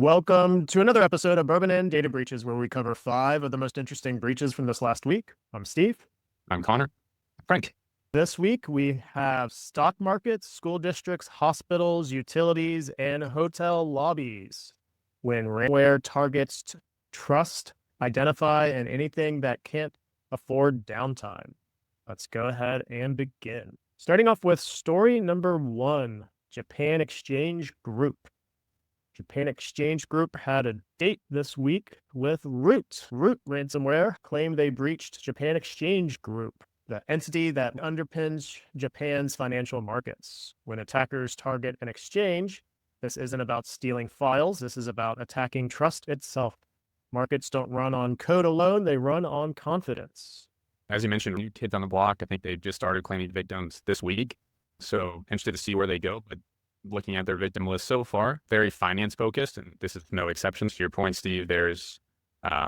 Welcome to another episode of Bourbon End Data Breaches, where we cover 5 of the most interesting breaches from this last week. I'm Steve. I'm Connor. Frank. This week, we have stock markets, school districts, hospitals, utilities, and hotel lobbies. When ransomware targets trust, identify, and anything that can't afford downtime. Let's go ahead and begin. Starting off with story number 1, Japan Exchange Group. Japan Exchange Group had a date this week with Root. Root ransomware claimed they breached Japan Exchange Group, the entity that underpins Japan's financial markets. When attackers target an exchange, this isn't about stealing files. This is about attacking trust itself. Markets don't run on code alone. They run on confidence. As you mentioned, new kids on the block, I think they just started claiming victims this week. So interested to see where they go. But looking at their victim list so far, very finance focused. And this is no exception to your point, Steve. There's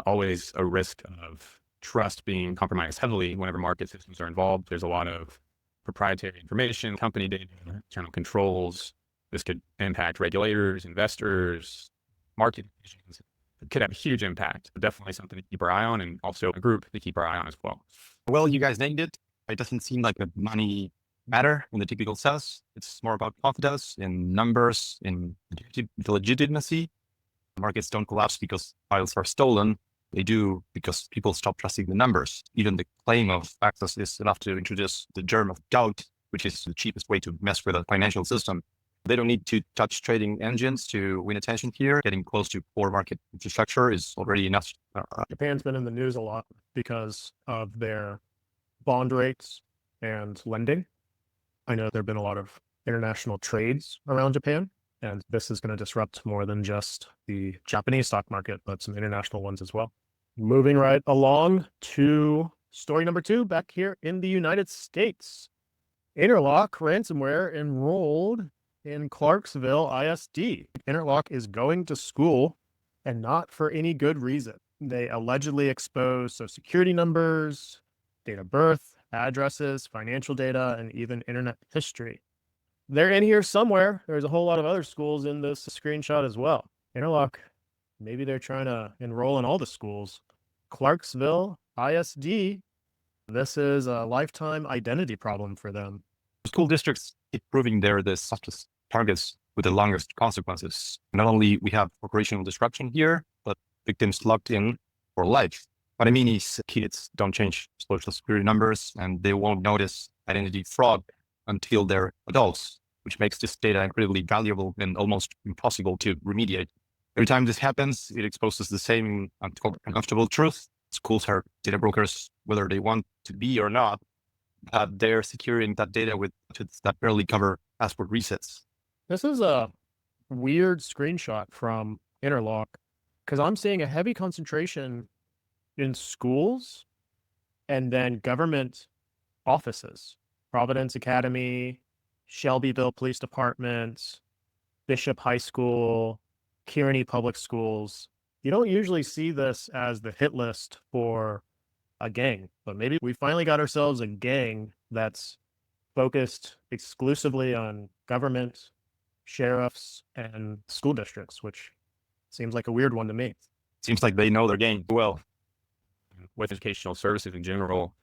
always a risk of trust being compromised heavily whenever market systems are involved. There's a lot of proprietary information, company data, internal controls. This could impact regulators, investors, market decisions. It could have a huge impact, but definitely something to keep our eye on, and also a group to keep our eye on as well. Well, you guys named it. It doesn't seem like the money matter in the typical sense. It's more about confidence in numbers, in legitimacy. Markets don't collapse because files are stolen. They do because people stop trusting the numbers. Even the claim of access is enough to introduce the germ of doubt, which is the cheapest way to mess with a financial system. They don't need to touch trading engines to win attention here. Getting close to core market infrastructure is already enough. Japan's been in the news a lot because of their bond rates and lending. I know there have been a lot of international trades around Japan, and this is going to disrupt more than just the Japanese stock market, but some international ones as well. Moving right along to story number 2, back here in the United States. Interlock ransomware enrolled in Clarksville ISD. Interlock is going to school, and not for any good reason. They allegedly expose social security numbers, date of birth, addresses, financial data, and even internet history. They're in here somewhere. There's a whole lot of other schools in this screenshot as well. Interlock, maybe they're trying to enroll in all the schools. Clarksville ISD, this is a lifetime identity problem for them. School districts keep proving they're the softest targets with the longest consequences. Not only we have operational disruption here, but victims locked in for life. What I mean is kids don't change social security numbers, and they won't notice identity fraud until they're adults, which makes this data incredibly valuable and almost impossible to remediate. Every time this happens, it exposes the same uncomfortable truth. Schools are data brokers, whether they want to be or not. They're securing that data with methods that barely cover password resets. This is a weird screenshot from Interlock because I'm seeing a heavy concentration in schools and then government offices. Providence Academy, Shelbyville Police Department, Bishop High School, Kearney Public Schools. You don't usually see this as the hit list for a gang, but maybe we finally got ourselves a gang that's focused exclusively on government, sheriffs, and school districts, which seems like a weird one to me. Seems like they know their game well. With educational services in general,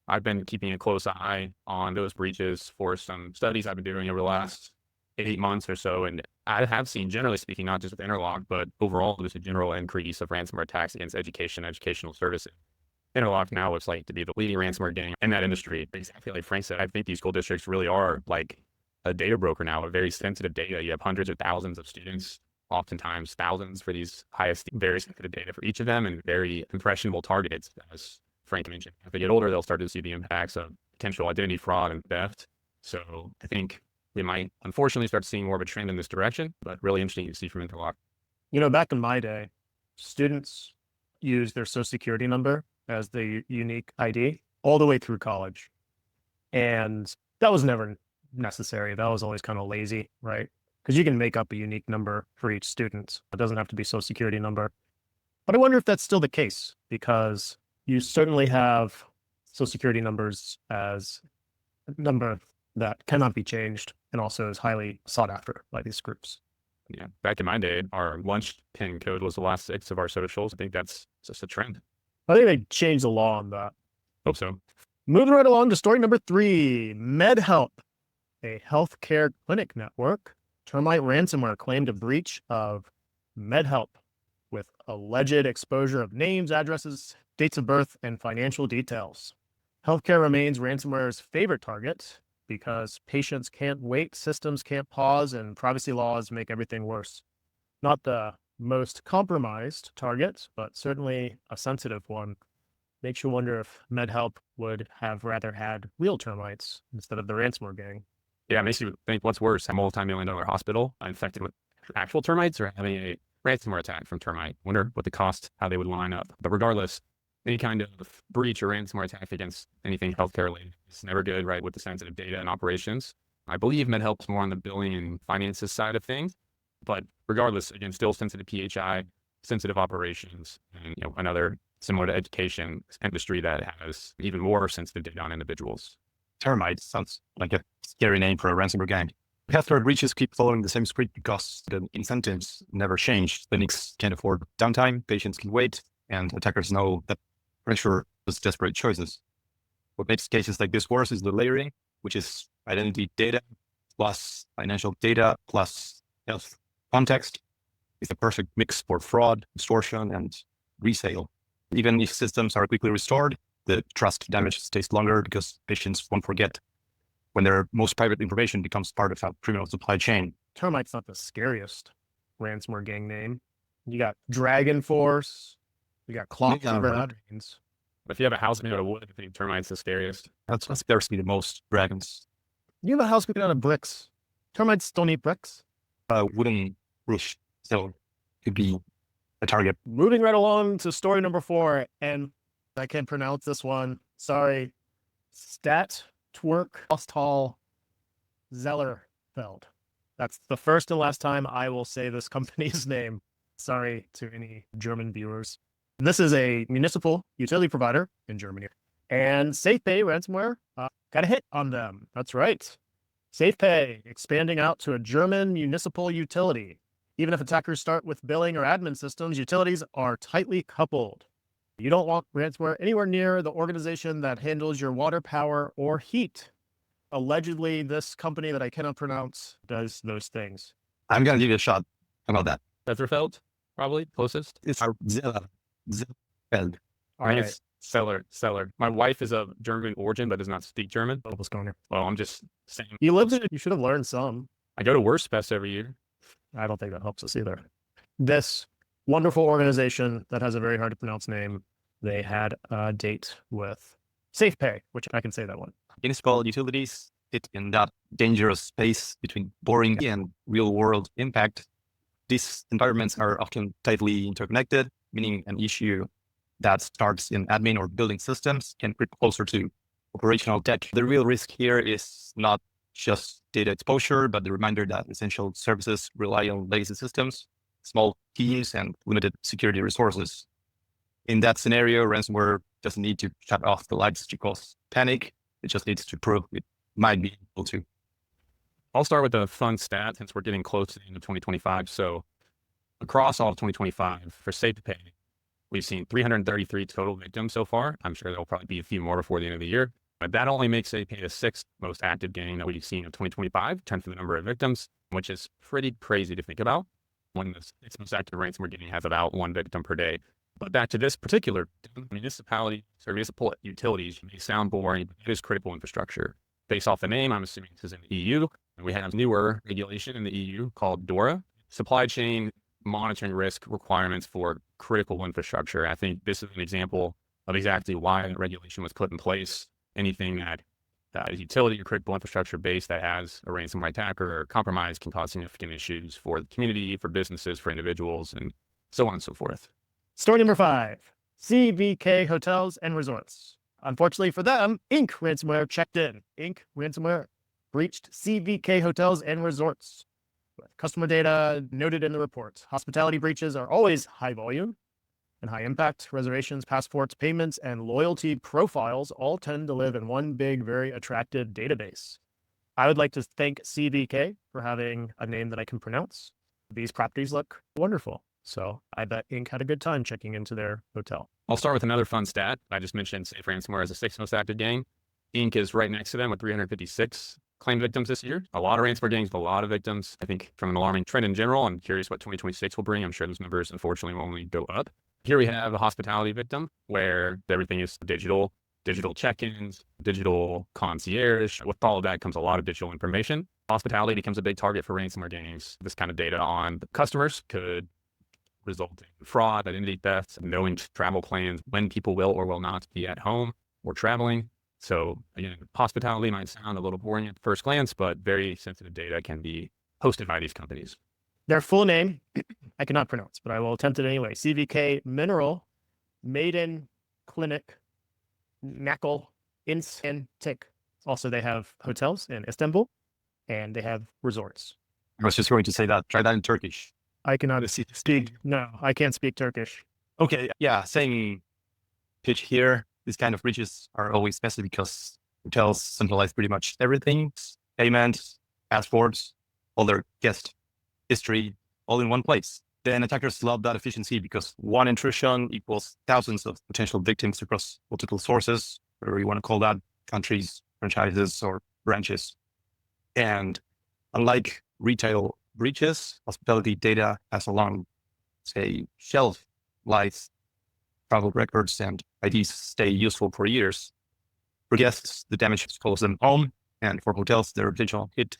I've been keeping a close eye on those breaches for some studies I've been doing over the last 8 months or so. And I have seen, generally speaking, not just with Interlock, but overall, there's a general increase of ransomware attacks against educational services. Interlock now looks like to be the leading ransomware gang in that industry. Exactly like Frank said, I think these school districts really are like a data broker now, a very sensitive data. You have hundreds or thousands of students, oftentimes thousands for these highest, very sensitive data for each of them, and very impressionable targets. As Frank mentioned, as they get older, they'll start to see the impacts of potential identity fraud and theft. So I think we might unfortunately start seeing more of a trend in this direction, but really interesting to see from Interlock. You know, back in my day, students used their social security number as the unique ID all the way through college. And that was never necessary. That was always kind of lazy, right? Because you can make up a unique number for each student. It doesn't have to be social security number. But I wonder if that's still the case, because you certainly have social security numbers as a number that cannot be changed and also is highly sought after by these groups. Yeah, back in my day, our lunch pin code was the last 6 of our socials. I think that's just a trend. I think they changed the law on that. Hope so. Moving right along to story number 3, MedHelp, a healthcare clinic network. Termite ransomware claimed a breach of MedHelp with alleged exposure of names, addresses, dates of birth, and financial details. Healthcare remains ransomware's favorite target because patients can't wait, systems can't pause, and privacy laws make everything worse. Not the most compromised target, but certainly a sensitive one. Makes you wonder if MedHelp would have rather had real termites instead of the ransomware gang. Yeah, it makes you think what's worse, a multi-million-dollar hospital infected with actual termites or having a ransomware attack from termite. Wonder what the cost, how they would line up. But regardless, any kind of breach or ransomware attack against anything healthcare related is never good, right? With the sensitive data and operations. I believe MedHelp's more on the billing and finances side of things, but regardless, again, still sensitive PHI, sensitive operations, and another similar to education industry that has even more sensitive data on individuals. Termite sounds like a scary name for a ransomware gang. Healthcare breaches keep following the same script because the incentives never change. Clinics can't afford downtime, patients can wait, and attackers know that pressure is desperate choices. What makes cases like this worse is the layering, which is identity data plus financial data plus health context. It's a perfect mix for fraud, extortion, and resale. Even if systems are quickly restored, the trust damage stays longer because patients won't forget when their most private information becomes part of a criminal supply chain. Termite's not the scariest ransomware gang name. You got Dragon Force, you got Clarksville. But if you have a house made out of wood, I think termites the scariest. That scares me the most, dragons. You have a house made out of bricks. Termites don't eat bricks. Wooden roof, so could be a target. Moving right along to story number 4, and I can't pronounce this one. Sorry. Twerk Ostal Zellerfeld. That's the first and last time I will say this company's name. Sorry to any German viewers. This is a municipal utility provider in Germany. And SafePay ransomware got a hit on them. That's right. SafePay expanding out to a German municipal utility. Even if attackers start with billing or admin systems, utilities are tightly coupled. You don't want ransomware anywhere near the organization that handles your water, power, or heat. Allegedly, this company that I cannot pronounce does those things. I'm going to give you a shot about that. Westerfeld, probably closest. It's Zellerfeld. All I think right. it's Seller. My wife is of German origin, but does not speak German. What's going on? Well, I'm just saying. You lived in it. You should have learned some. I go to Wurstfest every year. I don't think that helps us either. This wonderful organization that has a very hard to pronounce name, they had a date with SafePay, which I can say that one. Municipal utilities sit in that dangerous space between boring and real world impact. These environments are often tightly interconnected, meaning an issue that starts in admin or building systems can creep closer to operational tech. The real risk here is not just data exposure, but the reminder that essential services rely on legacy systems, small teams, and limited security resources. In that scenario, ransomware doesn't need to shut off the lights to cause panic. It just needs to prove it might be able to. I'll start with a fun stat since we're getting close to the end of 2025. So across all of 2025 for SafePay, we've seen 333 total victims so far. I'm sure there'll probably be a few more before the end of the year, but that only makes SafePay the 6th most active gang that we've seen in 2025, 10th for the number of victims, which is pretty crazy to think about when the 6th most active ransomware gang has about 1 victim per day. But back to this particular municipality or municipal utilities, may sound boring, but it is critical infrastructure. Based off the name, I'm assuming this is in the EU. And we have newer regulation in the EU called DORA, supply chain monitoring risk requirements for critical infrastructure. I think this is an example of exactly why the regulation was put in place. Anything that is utility or critical infrastructure based that has a ransomware attack or compromise can cause significant issues for the community, for businesses, for individuals, and so on and so forth. Story number 5, CVK Hotels and Resorts. Unfortunately for them, Inc. ransomware checked in. Inc. ransomware breached CVK Hotels and Resorts. With customer data noted in the report. Hospitality breaches are always high volume and high impact. Reservations, passports, payments, and loyalty profiles all tend to live in one big, very attractive database. I would like to thank CVK for having a name that I can pronounce. these properties look wonderful. So I bet Inc. had a good time checking into their hotel. I'll start with another fun stat. I just mentioned Safe Ransomware as the 6th most active gang. Inc. is right next to them with 356 claimed victims this year. A lot of ransomware gangs with a lot of victims. I think from an alarming trend in general, I'm curious what 2026 will bring. I'm sure those numbers, unfortunately, will only go up. Here we have a hospitality victim where everything is digital check-ins, digital concierge. With all of that comes a lot of digital information. Hospitality becomes a big target for ransomware gangs. This kind of data on the customers could result in fraud, identity theft, knowing travel plans, when people will or will not be at home or traveling. So again, hospitality might sound a little boring at first glance, but very sensitive data can be hosted by these companies. Their full name, I cannot pronounce, but I will attempt it anyway. CVK Mineral Maiden Clinic Nakul Insantik. Also, they have hotels in Istanbul and they have resorts. I was just going to say that. Try that in Turkish. I cannot speak. No, I can't speak Turkish. Okay. Yeah. Same pitch here. These kind of breaches are always messy because hotels centralize pretty much everything, payments, passports, all their guest history, all in one place. Then attackers love that efficiency because one intrusion equals thousands of potential victims across multiple sources, whatever you want to call that, countries, franchises, or branches. And unlike retail breaches, hospitality data has a long, say, shelf life. Travel records and IDs stay useful for years. For guests, the damage follows them home, and for hotels, their digital hit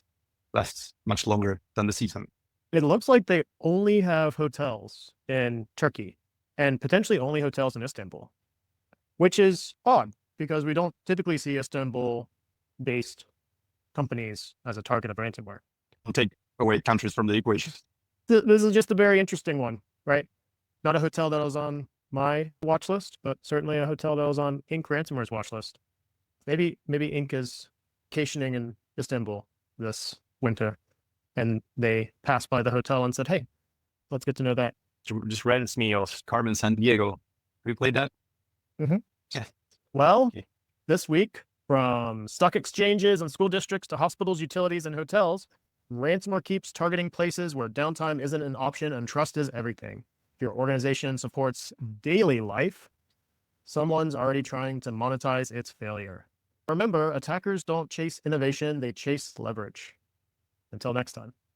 lasts much longer than the season. It looks like they only have hotels in Turkey and potentially only hotels in Istanbul, which is odd because we don't typically see Istanbul-based companies as a target of ransomware. We'll take away countries from the equation. This is just a very interesting one, right? Not a hotel that was on my watch list, but certainly a hotel that was on Inc. Ransomware's watch list. Maybe Inc. is vacationing in Istanbul this winter, and they passed by the hotel and said, "Hey, let's get to know that." Just reminds me of Carmen San Diego. Have you played that? Mm-hmm. Yeah. Well, Okay. this week, from stock exchanges and school districts to hospitals, utilities, and hotels, ransomware keeps targeting places where downtime isn't an option and trust is everything. If your organization supports daily life, someone's already trying to monetize its failure. Remember, attackers don't chase innovation, they chase leverage. Until next time.